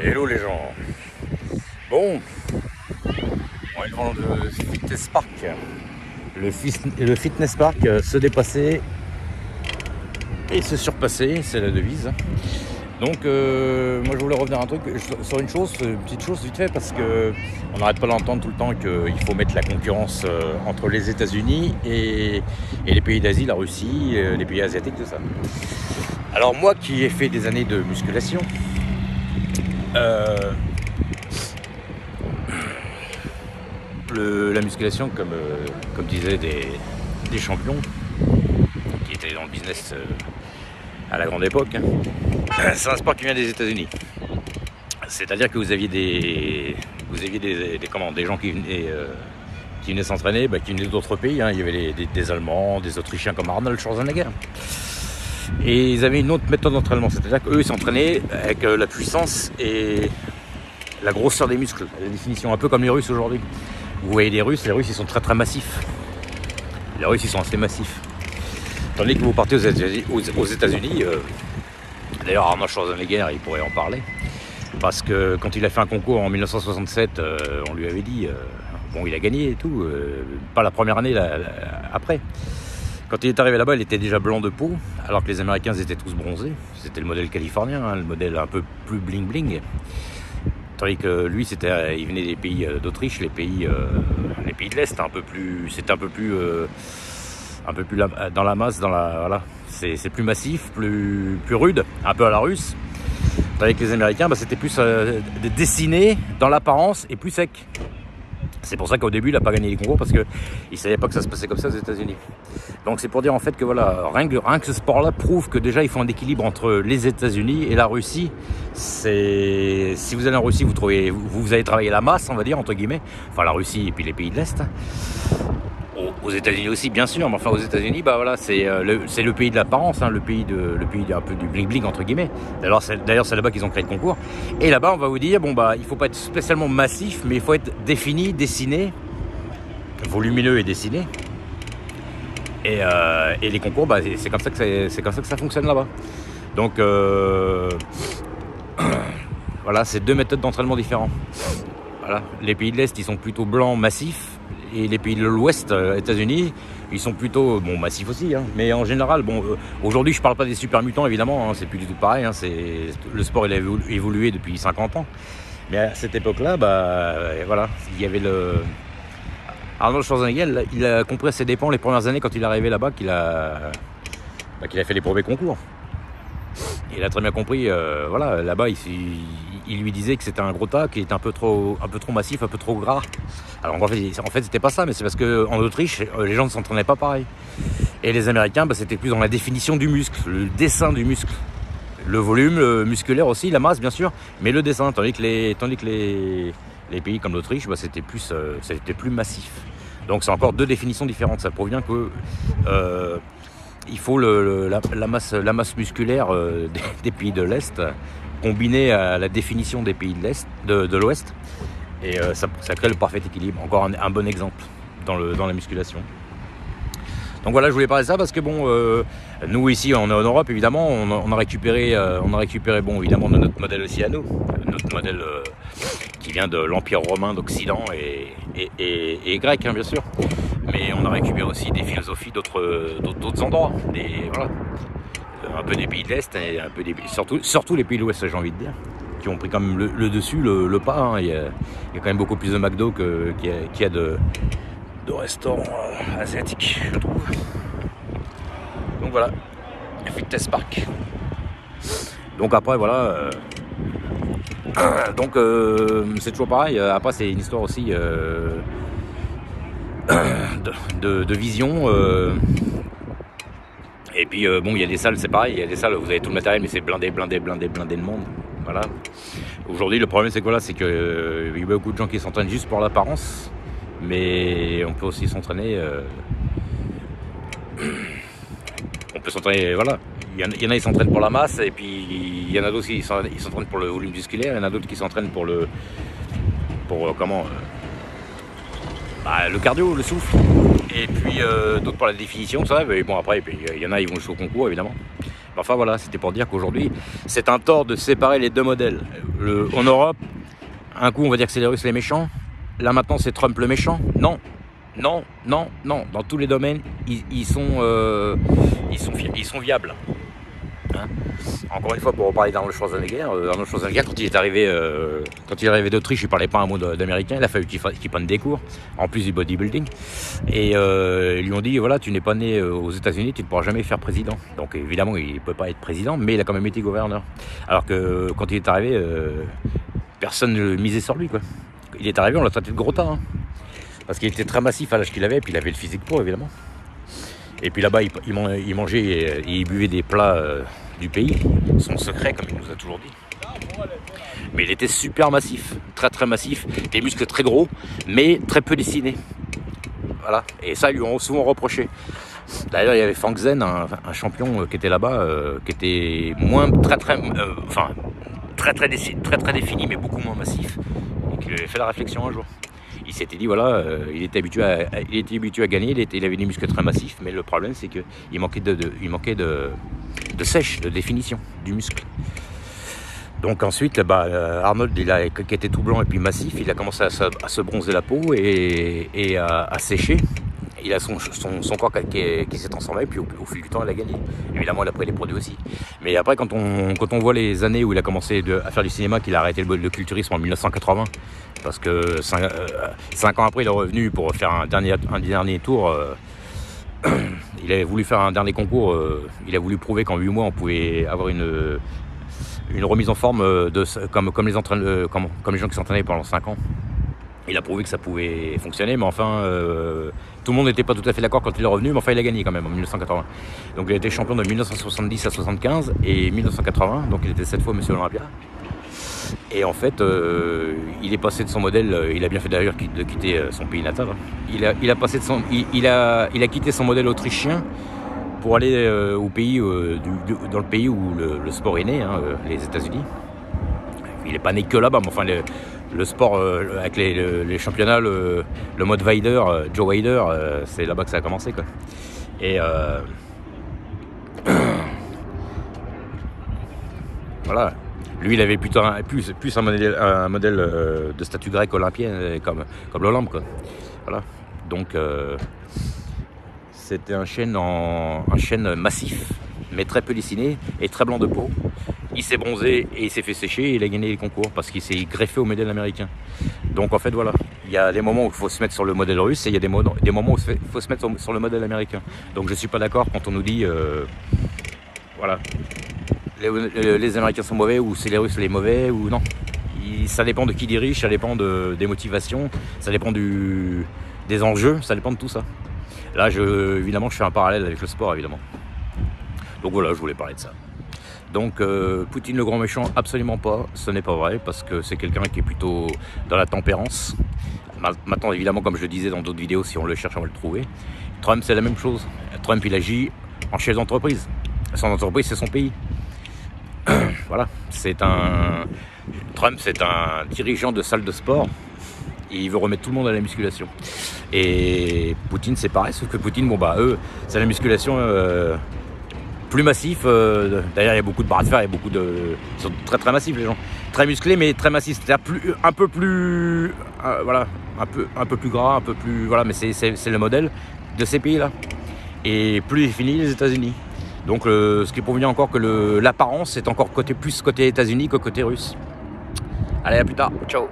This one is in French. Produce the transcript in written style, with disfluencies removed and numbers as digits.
Hello les gens. Bon, on est devant le Fitness Park. Le Fitness Park se dépasser et se surpasser, c'est la devise. Donc moi je voulais revenir sur une petite chose vite fait, parce que on n'arrête pas d'entendre tout le temps qu'il faut mettre la concurrence entre les États-Unis et les pays d'Asie, la Russie, les pays asiatiques, tout ça. Alors moi qui ai fait des années de musculation, la musculation, comme disaient des champions qui étaient dans le business à la grande époque, c'est un sport qui vient des États-Unis. C'est-à-dire que vous aviez des gens qui venaient s'entraîner, qui venaient d'autres pays. Il y avait des Allemands, des Autrichiens comme Arnold Schwarzenegger. Et ils avaient une autre méthode d'entraînement, c'est-à-dire qu'eux ils s'entraînaient avec la puissance et la grosseur des muscles, la définition, un peu comme les Russes aujourd'hui. Vous voyez les Russes ils sont très très massifs. Les Russes ils sont assez massifs. Tandis que vous partez aux États-Unis, d'ailleurs Arnold Schwarzenegger il pourrait en parler, parce que quand il a fait un concours en 1967, on lui avait dit, il a gagné et tout, pas la première année, après. Quand il est arrivé là-bas, il était déjà blanc de peau, alors que les Américains étaient tous bronzés. C'était le modèle californien, le modèle un peu plus bling-bling. Tandis que lui, il venait des pays d'Autriche, les pays de l'Est, c'était un peu plus dans la masse, voilà. C'est plus massif, plus rude, un peu à la russe. Tandis que les Américains, c'était plus dessiné dans l'apparence et plus sec. C'est pour ça qu'au début, il n'a pas gagné les concours, parce qu'il ne savait pas que ça se passait comme ça aux États-Unis. Donc c'est pour dire en fait que voilà, rien que ce sport-là prouve que déjà, il faut un équilibre entre les États-Unis et la Russie. Si vous allez en Russie, vous allez travailler la masse, on va dire, entre guillemets. Enfin, la Russie et puis les pays de l'Est. Aux États-Unis aussi, bien sûr, mais enfin aux États-Unis, c'est le pays de l'apparence, le pays un peu du bling bling entre guillemets. D'ailleurs, c'est là-bas qu'ils ont créé le concours. Et là-bas, on va vous dire, il faut pas être spécialement massif, mais il faut être défini, dessiné, volumineux et dessiné. Et les concours, c'est comme ça que ça fonctionne là-bas. Donc voilà, c'est deux méthodes d'entraînement différentes. Voilà, les pays de l'Est, ils sont plutôt blancs, massifs. Et les pays de l'Ouest, États-Unis, ils sont plutôt massifs aussi. Mais en général, aujourd'hui, je ne parle pas des super mutants, évidemment. C'est plus du tout pareil. Le sport, il a évolué depuis 50 ans. Mais à cette époque-là, voilà, il y avait Arnold Schwarzenegger, il a compris à ses dépens les premières années quand il est arrivé là-bas qu'il a fait les premiers concours. Il a très bien compris, là-bas, il lui disait que c'était un gros tas, qu'il était un peu trop massif, un peu trop gras. Alors en fait c'était pas ça, mais c'est parce qu'en Autriche, les gens ne s'entraînaient pas pareil. Et les Américains, c'était plus dans la définition du muscle, le dessin du muscle. Le volume musculaire aussi, la masse bien sûr, mais le dessin, tandis que les pays comme l'Autriche, c'était plus massif. Donc c'est encore deux définitions différentes. Ça provient que il faut la masse musculaire des pays de l'Est combinée à la définition des pays de l'Ouest, et ça crée le parfait équilibre. Encore un bon exemple dans la musculation. Donc voilà, je voulais parler de ça parce que nous ici en Europe, évidemment, on a récupéré évidemment de notre modèle aussi à nous, notre modèle qui vient de l'Empire romain d'Occident et grec, bien sûr. Mais on a récupéré aussi des philosophies d'autres endroits, un peu des pays de l'Est et un peu surtout les pays de l'Ouest, j'ai envie de dire, qui ont pris quand même le dessus, le pas. Il y a quand même beaucoup plus de McDo qu'il y a de restaurants asiatiques, je trouve. Donc voilà, Fitness Park. Donc après voilà, c'est toujours pareil. Après c'est une histoire aussi de vision. Et puis il y a des salles, c'est pareil, il y a des salles où vous avez tout le matériel, mais c'est blindé de monde. Voilà. Aujourd'hui, le problème c'est quoi là, c'est que il y a beaucoup de gens qui s'entraînent juste pour l'apparence, mais on peut aussi s'entraîner. On peut s'entraîner, voilà. Il y en a qui s'entraînent pour la masse, et puis il y en a d'autres qui s'entraînent pour le volume musculaire, il y en a d'autres qui s'entraînent pour le cardio, le souffle. Et puis d'autres pour la définition, ça. Mais bon, après, il y en a, ils vont jusqu'au concours, évidemment. Enfin voilà, c'était pour dire qu'aujourd'hui, c'est un tort de séparer les deux modèles. En Europe, un coup on va dire que c'est les Russes les méchants, là maintenant c'est Trump le méchant. Non, non, non, non. Dans tous les domaines, ils sont viables. Hein. Encore une fois, pour reparler d'Arnold Schwarzenegger, quand il est arrivé d'Autriche, il parlait pas un mot d'américain, il a fallu qu'il prenne des cours, en plus du bodybuilding. Et ils lui ont dit, voilà, tu n'es pas né aux États-Unis, tu ne pourras jamais faire président. Donc évidemment, il ne peut pas être président, mais il a quand même été gouverneur. Alors que quand il est arrivé, personne ne misait sur lui, quoi. Il est arrivé, on l'a traité de gros tas, hein, parce qu'il était très massif à l'âge qu'il avait, et puis il avait le physique pour, évidemment. Et puis là-bas, il mangeait et il buvait des plats du pays, son secret, comme il nous a toujours dit. Mais il était super massif, très très massif, des muscles très gros, mais très peu dessinés. Voilà, et ça, ils lui ont souvent reproché. D'ailleurs, il y avait Frank Zen, un champion qui était là-bas, qui était très défini, mais beaucoup moins massif, et qui lui avait fait la réflexion un jour. Il s'était dit, voilà, il était habitué à gagner, il avait des muscles très massifs, mais le problème c'est qu'il manquait de sèche, de définition du muscle. Donc ensuite, Arnold, qui était tout blanc et puis massif, il a commencé à se bronzer la peau et à sécher. Il a son corps qui s'est transformé, et puis au fil du temps, il a gagné. Évidemment, il a pris les produits aussi. Mais après, quand on voit les années où il a commencé à faire du cinéma, qu'il a arrêté le culturisme en 1980, parce que 5 ans après, il est revenu pour faire un dernier tour. Il avait voulu faire un dernier concours. Il a voulu prouver qu'en 8 mois, on pouvait avoir une remise en forme comme les gens qui s'entraînaient pendant 5 ans. Il a prouvé que ça pouvait fonctionner, mais enfin, tout le monde n'était pas tout à fait d'accord quand il est revenu, mais enfin, il a gagné quand même en 1980. Donc, il a été champion de 1970 à 75 et 1980, donc il était 7 fois Monsieur Olympia. Et en fait, il est passé de son modèle, il a bien fait d'ailleurs de quitter son pays natal. Il a quitté son modèle autrichien pour aller au pays, dans le pays où le sport est né, hein, les États-Unis. Il n'est pas né que là-bas, mais enfin, le sport avec les championnats, le mode Weider, Joe Weider, c'est là-bas que ça a commencé, quoi. Et voilà. Lui, il avait plus un modèle de statut grec olympien, comme l'Olympe, quoi. Voilà. Donc, c'était un chêne massif, mais très peu dessiné et très blanc de peau. Il s'est bronzé et il s'est fait sécher et il a gagné les concours parce qu'il s'est greffé au modèle américain. Donc en fait voilà, il y a des moments où il faut se mettre sur le modèle russe et il y a des moments où il faut se mettre sur le modèle américain. Donc je ne suis pas d'accord quand on nous dit voilà, les Américains sont mauvais ou c'est les Russes les mauvais ou non. Ça dépend de qui dirige, ça dépend des motivations, ça dépend des enjeux, ça dépend de tout ça. Là évidemment je fais un parallèle avec le sport évidemment. Donc voilà, je voulais parler de ça. Donc Poutine le grand méchant, absolument pas, ce n'est pas vrai, parce que c'est quelqu'un qui est plutôt dans la tempérance. Maintenant évidemment, comme je le disais dans d'autres vidéos, si on le cherche on va le trouver. Trump c'est la même chose, Trump il agit en chef d'entreprise, son entreprise c'est son pays. Voilà, Trump c'est un dirigeant de salle de sport, et il veut remettre tout le monde à la musculation. Et Poutine c'est pareil, sauf que Poutine, eux, c'est la musculation plus massif, d'ailleurs il y a beaucoup de bras de fer, il y a beaucoup ils sont très très massifs les gens, très musclés mais très massifs, c'est-à-dire un peu plus gras, un peu plus, voilà, mais c'est le modèle de ces pays là, et plus défini les États-Unis. Donc ce qui est pour vous dire encore que l'apparence est encore plus côté États-Unis que côté russe. Allez, à plus tard, ciao.